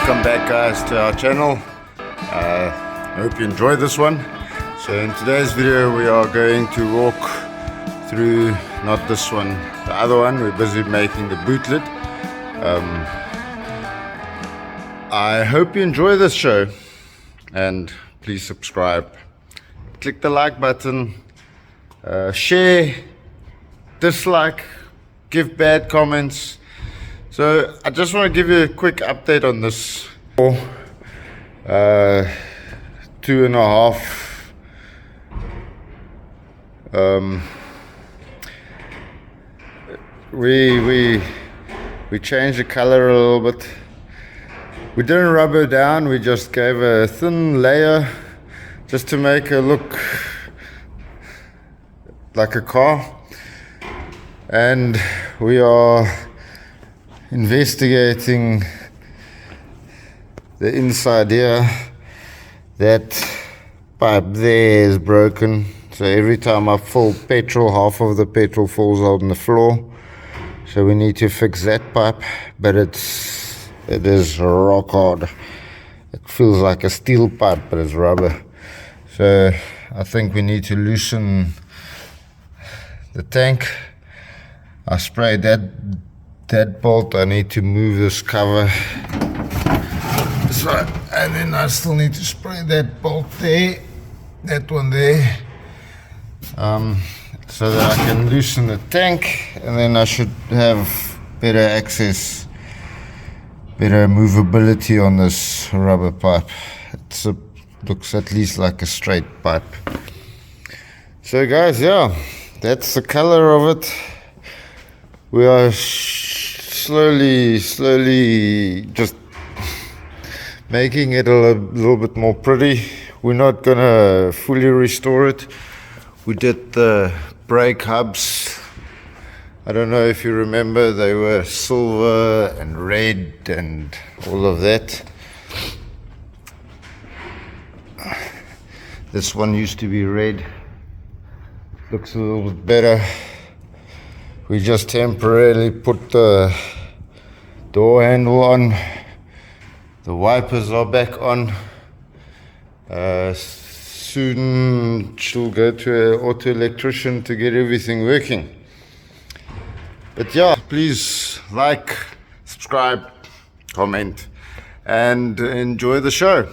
Welcome back guys to our channel. I hope you enjoyed this one. So in today's video we are going to walk through, not this one, the other one. We're busy making the Bootlid. I hope you enjoy this show and please subscribe, click the like button, share, dislike, give bad comments. So I just want to give you a quick update on this 2.5 we changed the color a little bit. We didn't rub her down, we just gave her a thin layer just to make her look like a car. And we are investigating the inside here. That pipe there is broken, so every time I fill petrol, half of the petrol falls on the floor. So we need to fix that pipe, but it is rock hard. It feels like a steel pipe, but it's rubber. So I think we need to loosen the tank. I sprayed that bolt. I need to move this cover. So, and then I still need to spray that bolt there, that one there, so that I can loosen the tank, and then I should have better access, better movability on this rubber pipe. It looks at least like a straight pipe. So guys, yeah, that's the color of it. We are slowly just making it a little bit more pretty. We're not gonna fully restore it. We did the brake hubs. I don't know if you remember, they were silver and red and all of that. This one used to be red. Looks a little bit better. We just temporarily put the door handle on. The wipers are back on. Soon she'll go to an auto electrician to get everything working. But yeah, please like, subscribe, comment, and enjoy the show.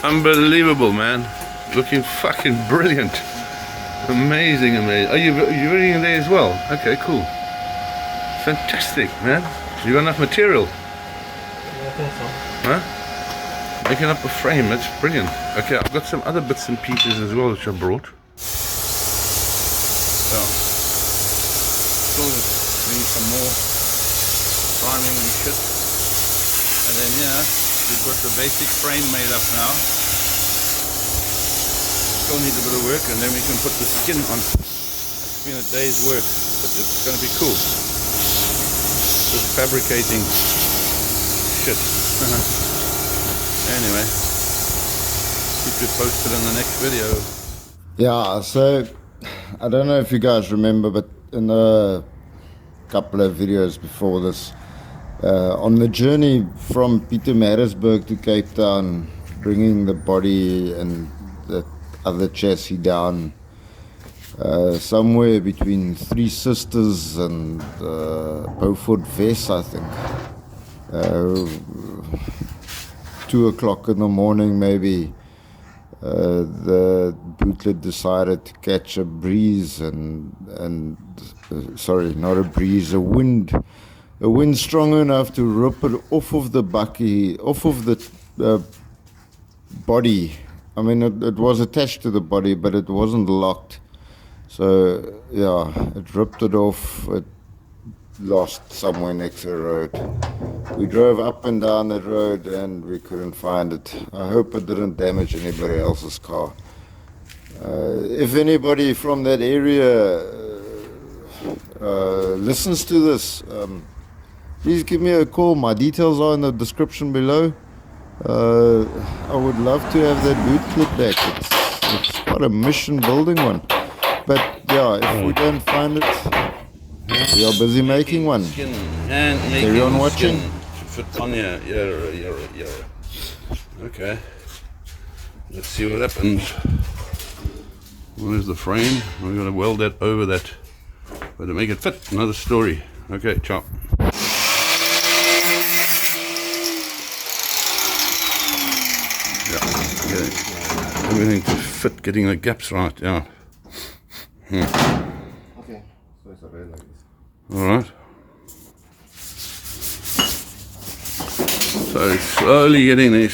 Unbelievable, man. Looking fucking brilliant. Amazing. Are you reading there as well? Okay, cool. Fantastic, man. You got enough material? Yeah, I think so. Huh? Making up a frame, that's brilliant. Okay, I've got some other bits and pieces as well which I brought. So, still need some more priming and shit. And then yeah, we've got the basic frame made up now. Still needs a bit of work, and then we can put the skin on. It's been a day's work, but it's going to be cool. Just fabricating shit. Anyway, keep you posted in the next video. Yeah, so I don't know if you guys remember, but in a couple of videos before this, on the journey from Pietermaritzburg to Cape Town, bringing the body and the other chassis down, somewhere between Three Sisters and Beaufort West, I think. 2 o'clock in the morning maybe, the Bootlid decided to catch a breeze and sorry, not a breeze, a wind strong enough to rip it off of the bucky, off of the body. I mean, it was attached to the body, but it wasn't locked. So yeah, it ripped it off. It lost somewhere next to the road. We drove up and down that road and we couldn't find it. I hope it didn't damage anybody else's car. If anybody from that area listens to this, please give me a call. My details are in the description below. I would love to have that Bootlid back. It's quite a mission building one. But yeah, if we don't find it, We are busy making one. Skin, hand making Carry on watching. skin to fit on here. Yeah. Okay. Let's see what happens. Where's the frame? We're going to weld that over that. But to make it fit, another story. Okay, chop. Yeah, okay. Everything to fit, getting the gaps right, yeah. Okay, so it's already like this. Alright. So slowly getting there,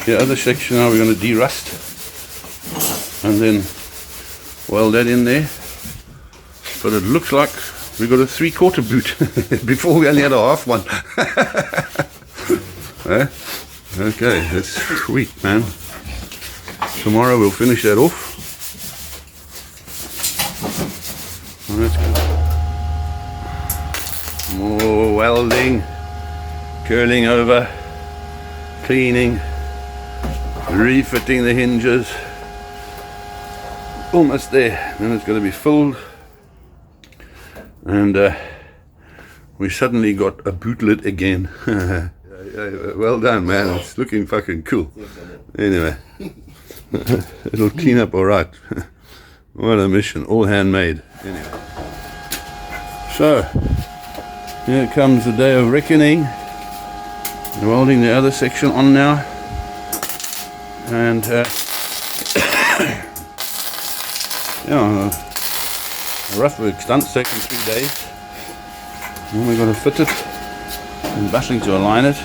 The other section now we're going to de-rust. And then weld that in there. But it looks like we got a 3/4 boot. Before we only had a half one. Okay, that's sweet, man. Tomorrow we'll finish that off. Oh, that's good. More welding, curling over, cleaning, refitting the hinges. Almost there. Then it's going to be filled. And we suddenly got a Bootlid again. Well done, man. It's looking fucking cool. Anyway, it'll clean up all right. What a mission. All handmade. Anyway. So, here comes the day of reckoning. We're welding the other section on now. And, yeah, a rough work stunt's taken 3 days. Then we've got to fit it and battling to align it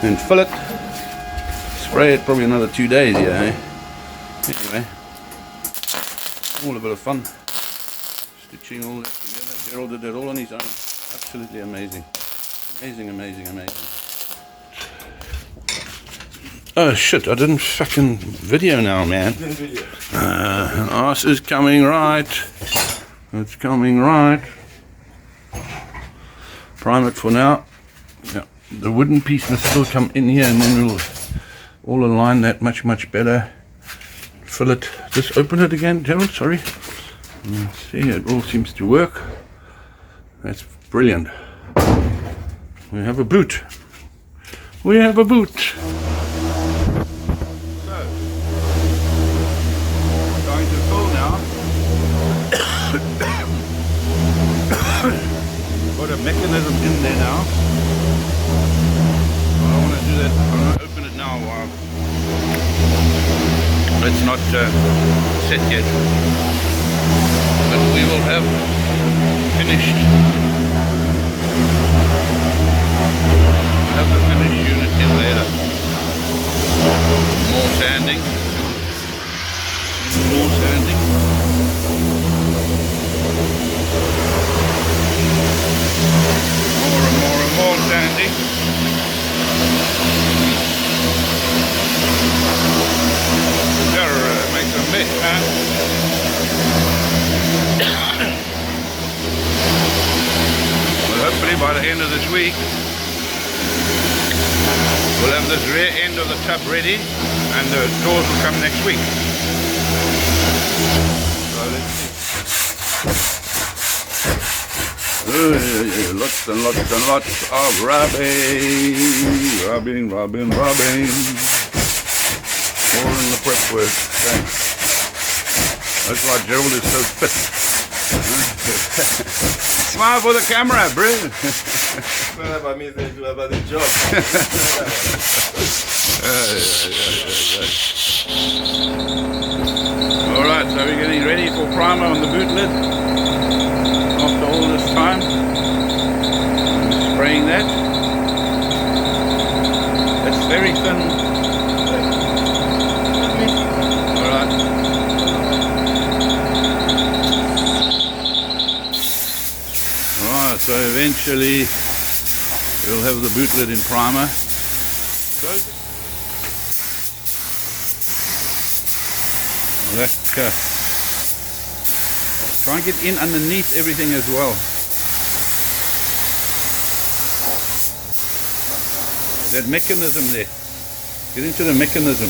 and fill it, spray it probably another 2 days, yeah. Anyway, all a bit of fun, stitching all that together. Gerald did it all on his own. Absolutely amazing. Amazing. Oh shit, I didn't fucking video now, man. This is coming right. It's coming right. Prime it for now. Yeah, the wooden piece must still come in here, and then we'll all align that much better. Fill it. Just open it again, Gerald. Sorry. See, it all seems to work. That's brilliant. We have a boot. We have a boot. So, going to fill now. Got a mechanism in there now. I don't want to do that. I'm going to open it now while it's not set yet. But we will have finished. Have the finished unit in later. More sanding. More sanding. More sanding. Better make a mess, man. Well, hopefully by the end of this week we'll have this rear end of the tub ready, and the doors will come next week. So let's see. Lots and lots of rubbing. All in the prep work. Thanks. That's why Gerald is so fit. Smile for the camera, bro. Well, about me, they do about the job. Alright, so we're getting ready for primer on the Bootlid. After all this time, I'm spraying that. It's very thin. Alright. Alright, so eventually we'll have the Bootlid in primer. So try and get in underneath everything as well. That mechanism there. Get into the mechanism.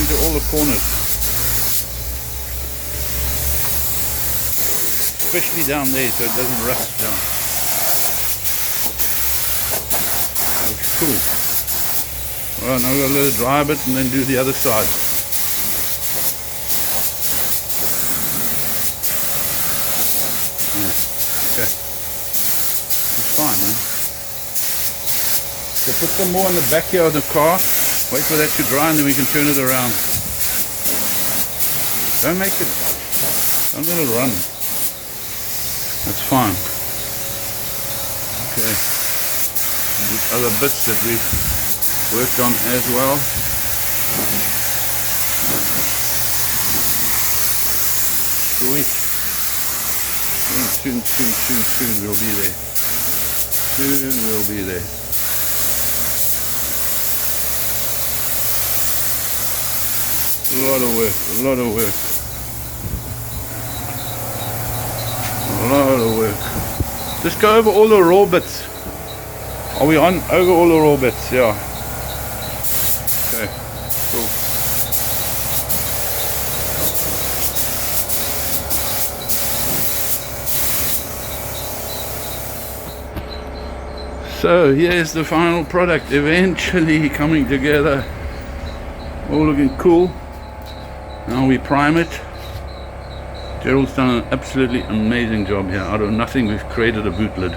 into all the corners, especially down there so it doesn't rust down. Looks cool. Well, now we've got to let it dry a bit and then do the other side. Okay. That's fine, man. So put some more in the back here of the car. Wait for that to dry and then we can turn it around. Don't make it, don't let it run. That's fine. Okay. These other bits that we've worked on as well. Sweet. Soon we'll be there. Soon we'll be there. A lot of work. Just go over all the raw bits. Are we on over all the raw bits? Yeah. Okay, cool. So here's the final product eventually coming together. All looking cool. Now we prime it. Gerald's done an absolutely amazing job here. Out of nothing we've created a Bootlid.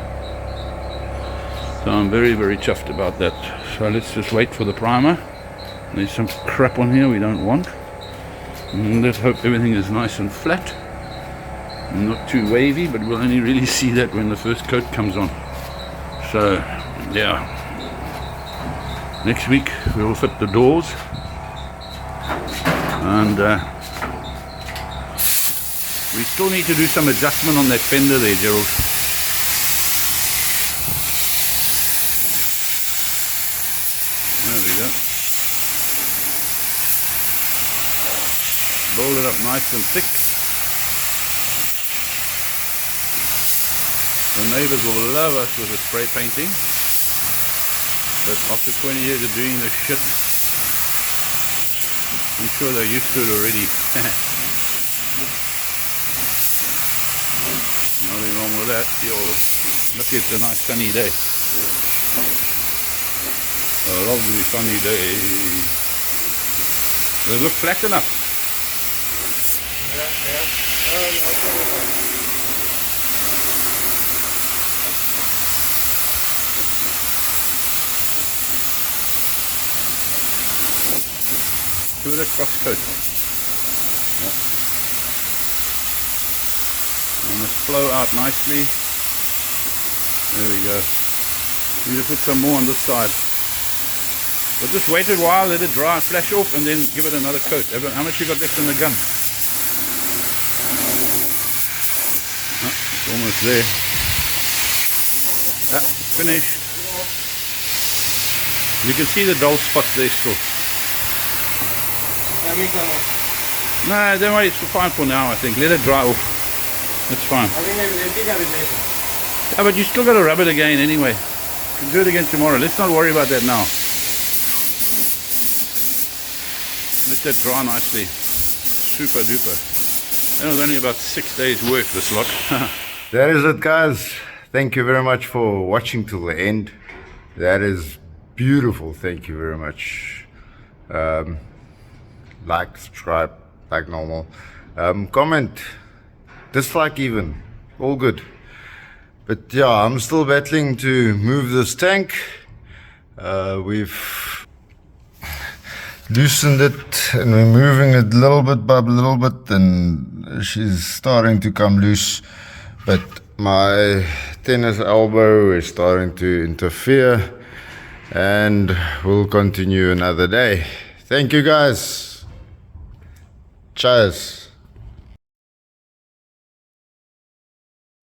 So I'm very, very chuffed about that. So let's just wait for the primer. There's some crap on here we don't want. And let's hope everything is nice and flat. And not too wavy, but we'll only really see that when the first coat comes on. So, yeah. Next week we will fit the doors. And we still need to do some adjustment on that fender there, Gerald. There we go. Roll it up nice and thick. The neighbors will love us with the spray painting. But after 20 years of doing this shit, I'm sure they're used to it already. Nothing wrong with that. Yo, look, it's a nice sunny day. A lovely sunny day. Does it look flat enough? Yeah. Do it cross coat. Yeah. And let's flow out nicely. There we go. Need to put some more on this side. But just wait a while, let it dry, flash off, and then give it another coat. How much you got left in the gun? Oh, it's almost there. It's finished. You can see the dull spots there still. No, don't worry, it's fine for now, I think. Let it dry off. It's fine. Yeah, but you still got to rub it again anyway. You can do it again tomorrow. Let's not worry about that now. Let that dry nicely. Super duper. That was only about 6 days work, this lot. That is it, guys. Thank you very much for watching till the end. That is beautiful. Thank you very much. Like, subscribe, like normal. Comment, dislike even. All good. But yeah, I'm still battling to move this tank. We've loosened it and we're moving it little bit by little bit, and she's starting to come loose. But my tennis elbow is starting to interfere, and we'll continue another day. Thank you, guys. Cheers.